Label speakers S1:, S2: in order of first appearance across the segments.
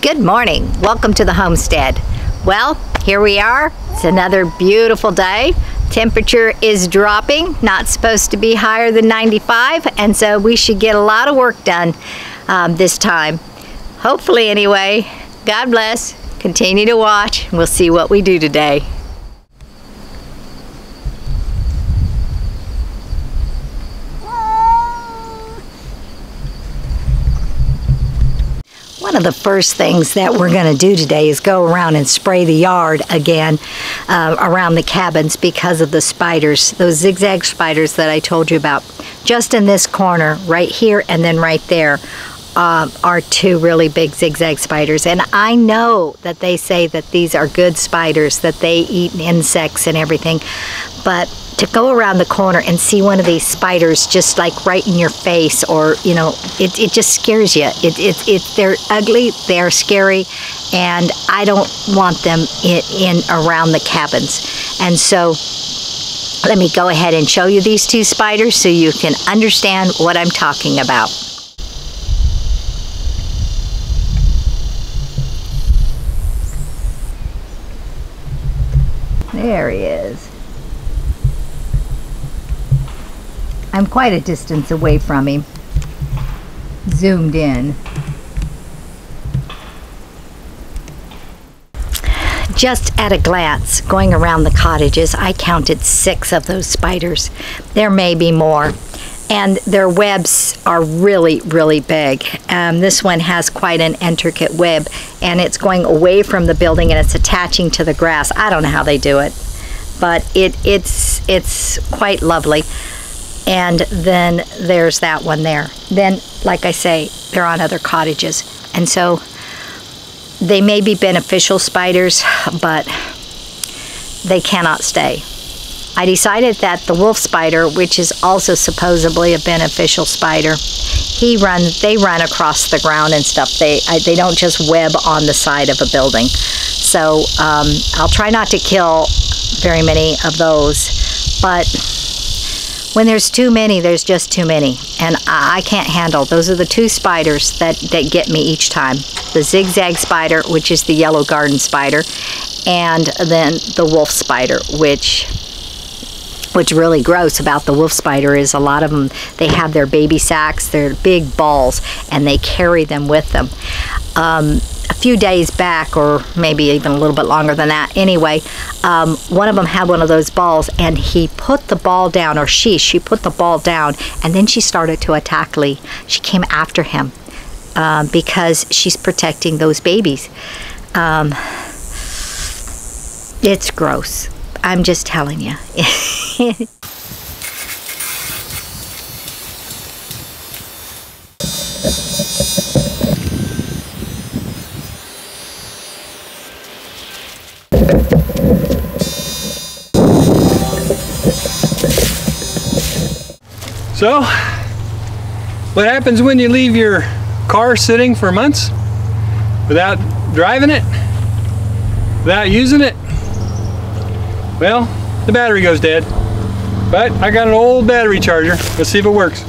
S1: Good morning. Welcome to the homestead. Well, here we are. It's another beautiful day. Temperature is dropping, not supposed to be higher than 95, and so we should get a lot of work done this time. Hopefully anyway. God bless. Continue to watch. We'll see what we do today. One of the first things that we're going to do today is go around and spray the yard again around the cabins because of the spiders, those zigzag spiders that I told you about. Just in this corner, right here and then right there, are two really big zigzag spiders. And I know that they say that these are good spiders, that they eat insects and everything, but to go around the corner and see one of these spiders just like right in your face, or you know, it just scares you. They're ugly, they're scary, and I don't want them in around the cabins. And so let me go ahead and show you these two spiders so you can understand what I'm talking about. There he is. I'm quite a distance away from him, zoomed in. Just at a glance, going around the cottages, I counted 6 of those spiders. There may be more. And their webs are really, really big. This one has quite an intricate web, and it's going away from the building and it's attaching to the grass. I don't know how they do it, but it's quite lovely. And then there's that one there. Then, like I say, they're on other cottages. And so they may be beneficial spiders, but they cannot stay. I decided that the wolf spider, which is also supposedly a beneficial spider, they run across the ground and stuff. They don't just web on the side of a building. So I'll try not to kill very many of those, but when there's too many, there's just too many, and I can't handle. Those are the 2 spiders that get me each time. The zigzag spider, which is the yellow garden spider, and then the wolf spider, what's really gross about the wolf spider is a lot of them, they have their baby sacs, they're big balls, and they carry them with them. A few days back, or maybe even a little bit longer than that, anyway, one of them had one of those balls, and he put the ball down, or she put the ball down, and then she started to attack Lee. She came after him because she's protecting those babies. It's gross. I'm just telling you.
S2: So, what happens when you leave your car sitting for months without driving it, without using it? Well, the battery goes dead. But I got an old battery charger. Let's see if it works.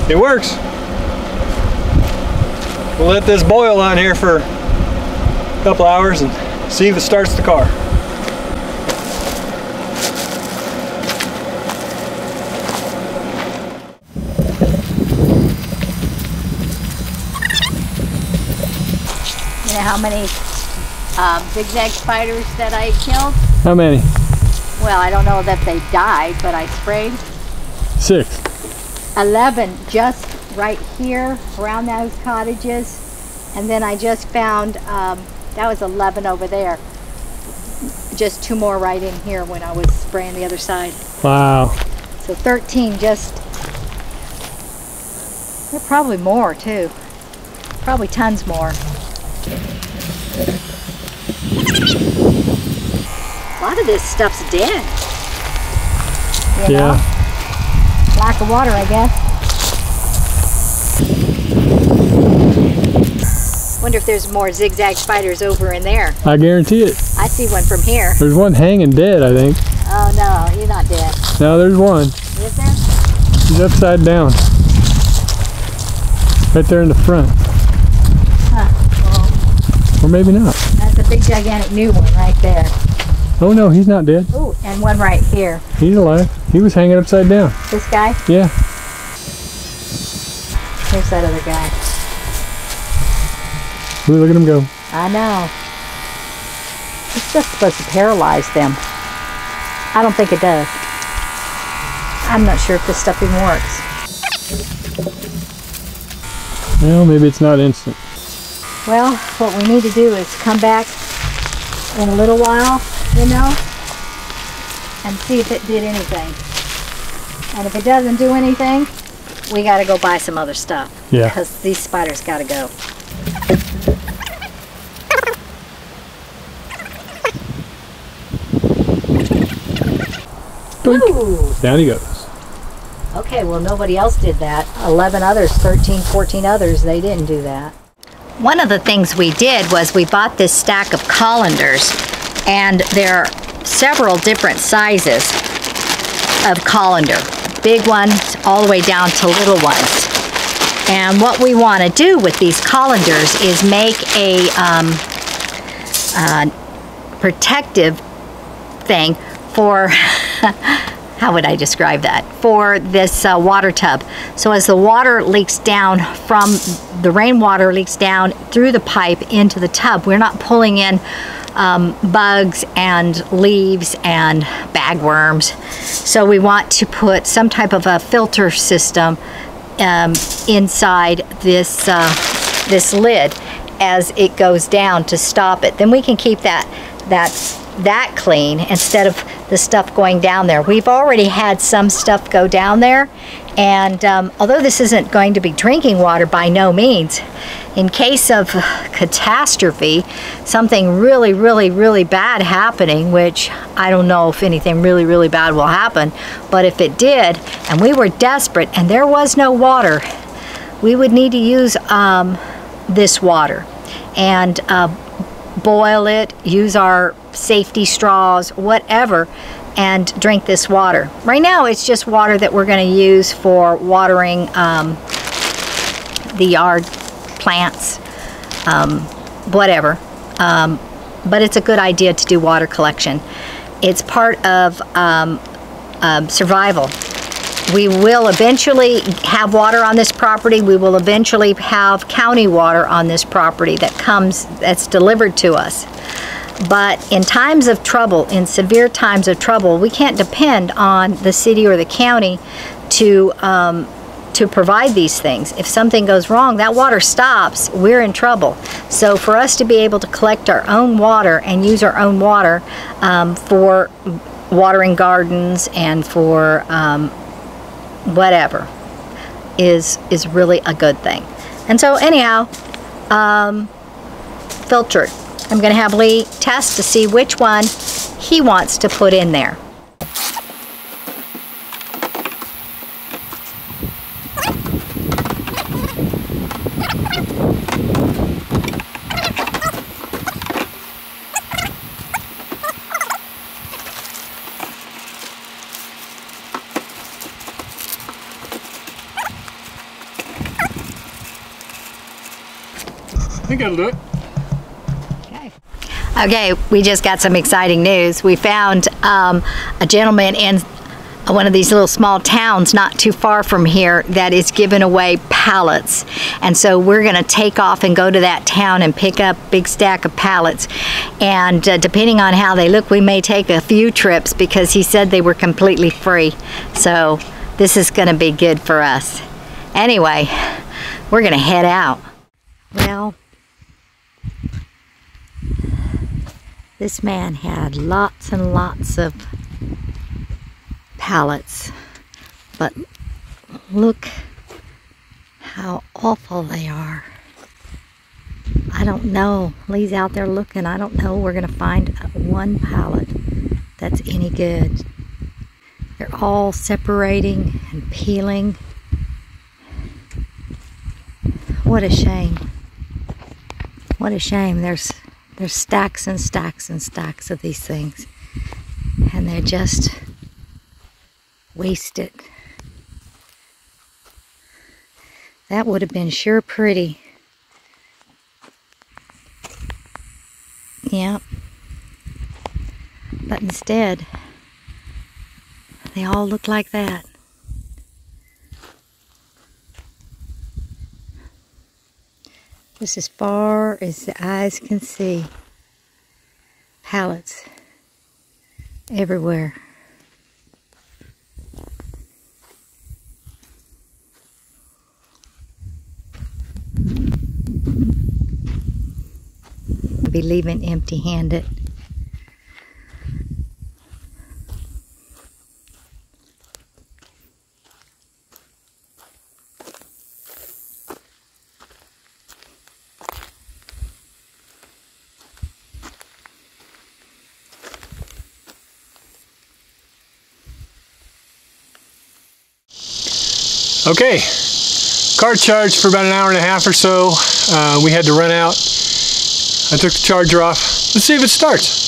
S2: It works. We'll let this boil on here for a couple hours and see if it starts the car.
S1: You know how many zigzag spiders that I killed?
S2: How many?
S1: Well, I don't know that they died, but I sprayed
S2: 6.
S1: 11 just right here around those cottages, and then I just found that was 11 over there. Just 2 more right in here when I was spraying the other side.
S2: Wow.
S1: So 13 just. There are probably more too. Probably tons more. A lot of this stuff's dead. You know? Lack of water, I guess. When wonder if there's more zigzag spiders over in there.
S2: I guarantee it.
S1: I see one from here.
S2: There's one hanging dead, I think.
S1: Oh no, he's not dead.
S2: No, there's one.
S1: Is there?
S2: He's upside down. Right there in the front.
S1: Huh. Well,
S2: or maybe not.
S1: That's a big gigantic new one right there.
S2: Oh no, he's not dead.
S1: Ooh, and one right here.
S2: He's alive. He was hanging upside down.
S1: This guy?
S2: Yeah.
S1: Here's that other guy.
S2: Ooh, look at him go.
S1: I know. It's just supposed to paralyze them. I don't think it does. I'm not sure if this stuff even works.
S2: Well, maybe it's not instant.
S1: Well, what we need to do is come back in a little while, you know, and see if it did anything. And if it doesn't do anything, we got to go buy some other stuff.
S2: Yeah.
S1: Because these spiders got to go. Ooh.
S2: Down he goes.
S1: Okay, well nobody else did that. 11 others, 13, 14 others, they didn't do that. One of the things we did was we bought this stack of colanders, and there are several different sizes of colander. Big ones all the way down to little ones. And what we want to do with these colanders is make a protective thing for, how would I describe that? For this water tub. So as the water leaks down from, the rainwater leaks down through the pipe into the tub, we're not pulling in bugs and leaves and bagworms. So we want to put some type of a filter system inside this, this lid as it goes down to stop it. Then we can keep that clean instead of the stuff going down there. We've already had some stuff go down there, and although this isn't going to be drinking water by no means, in case of catastrophe, something really, really, really bad happening, which I don't know if anything really, really bad will happen, but if it did, and we were desperate and there was no water, we would need to use this water and boil it, use our safety straws, whatever, and drink this water. Right now it's just water that we're going to use for watering the yard plants, whatever, but it's a good idea to do water collection. It's part of survival. We will eventually have water on this property. We will eventually have county water on this property that's delivered to us. But in times of trouble, in severe times of trouble, we can't depend on the city or the county to provide these things. If something goes wrong, that water stops, we're in trouble. So for us to be able to collect our own water and use our own water for watering gardens and for whatever is really a good thing. And so anyhow, filter it. I'm going to have Lee test to see which one he wants to put in there.
S2: I think I'll do it.
S1: Okay, we just got some exciting news. We found a gentleman in one of these little small towns not too far from here that is giving away pallets. And so we're going to take off and go to that town and pick up a big stack of pallets. And depending on how they look, we may take a few trips because he said they were completely free. So this is going to be good for us. Anyway, we're going to head out. Well, this man had lots and lots of pallets, but look how awful they are. I don't know. Lee's out there looking. I don't know. We're going to find one pallet that's any good. They're all separating and peeling. What a shame. What a shame. There's stacks and stacks and stacks of these things, and they're just wasted. That would have been sure pretty. Yep. But instead, they all look like that. Just as far as the eyes can see. Pallets everywhere. I'll be leaving empty-handed.
S2: Okay, car charged for about an hour and a half or so. We had to run out. I took the charger off. Let's see if it starts.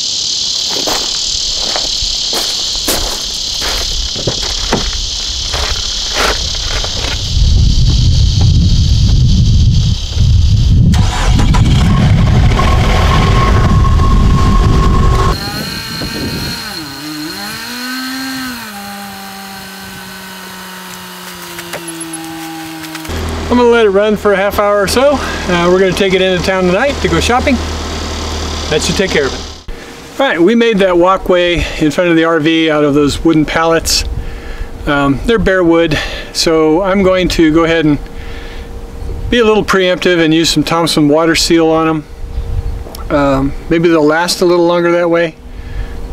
S2: I'm going to let it run for a half hour or so. We're going to take it into town tonight to go shopping. That should take care of it. Alright, we made that walkway in front of the RV out of those wooden pallets. They're bare wood, so I'm going to go ahead and be a little preemptive and use some Thompson water seal on them. Maybe they'll last a little longer that way.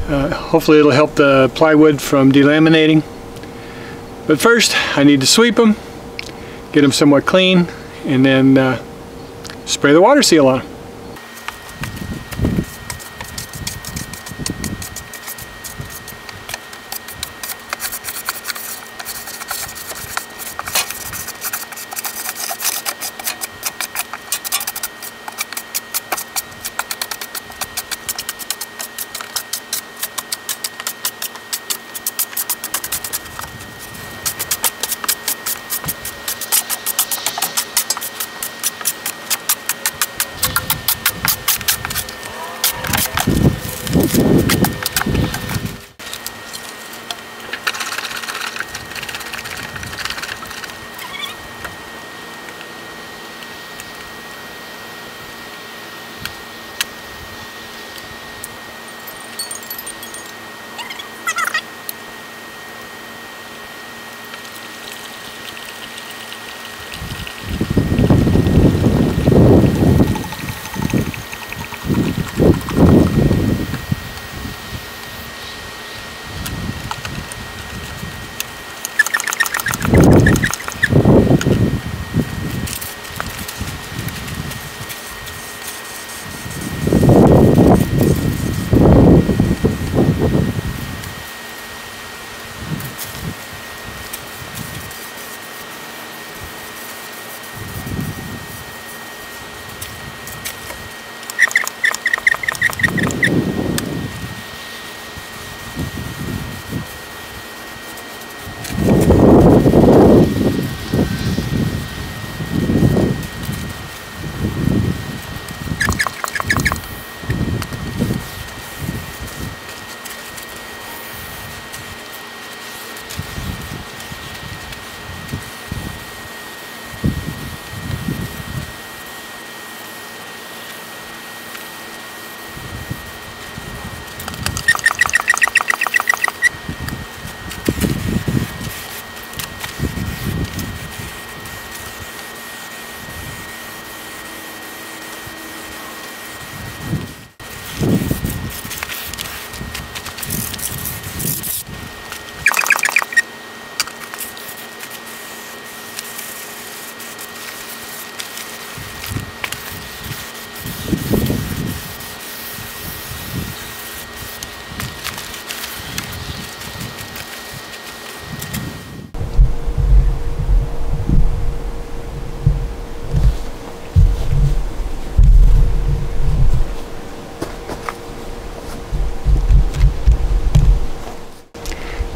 S2: Hopefully it'll help the plywood from delaminating. But first, I need to sweep them, get them somewhat clean, and then spray the water seal on them.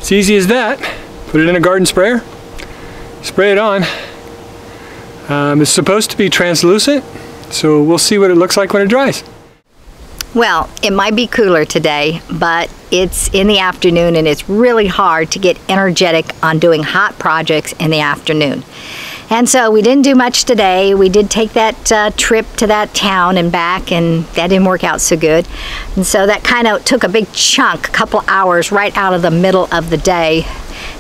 S2: It's easy as that. Put it in a garden sprayer, spray it on. It's supposed to be translucent, so we'll see what it looks like when it dries.
S1: Well, it might be cooler today, but it's in the afternoon and it's really hard to get energetic on doing hot projects in the afternoon. And so we didn't do much today. We did take that trip to that town and back, and that didn't work out so good. And so that kind of took a big chunk, a couple hours right out of the middle of the day,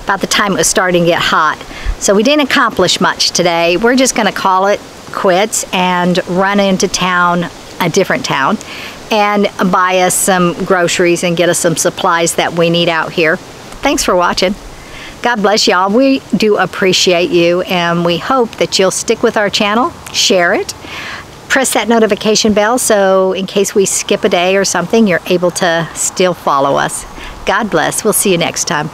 S1: about the time it was starting to get hot. So we didn't accomplish much today. We're just gonna call it quits and run into town, a different town, and buy us some groceries and get us some supplies that we need out here. Thanks for watching. God bless y'all. We do appreciate you, and we hope that you'll stick with our channel, share it, press that notification bell so in case we skip a day or something, you're able to still follow us. God bless. We'll see you next time.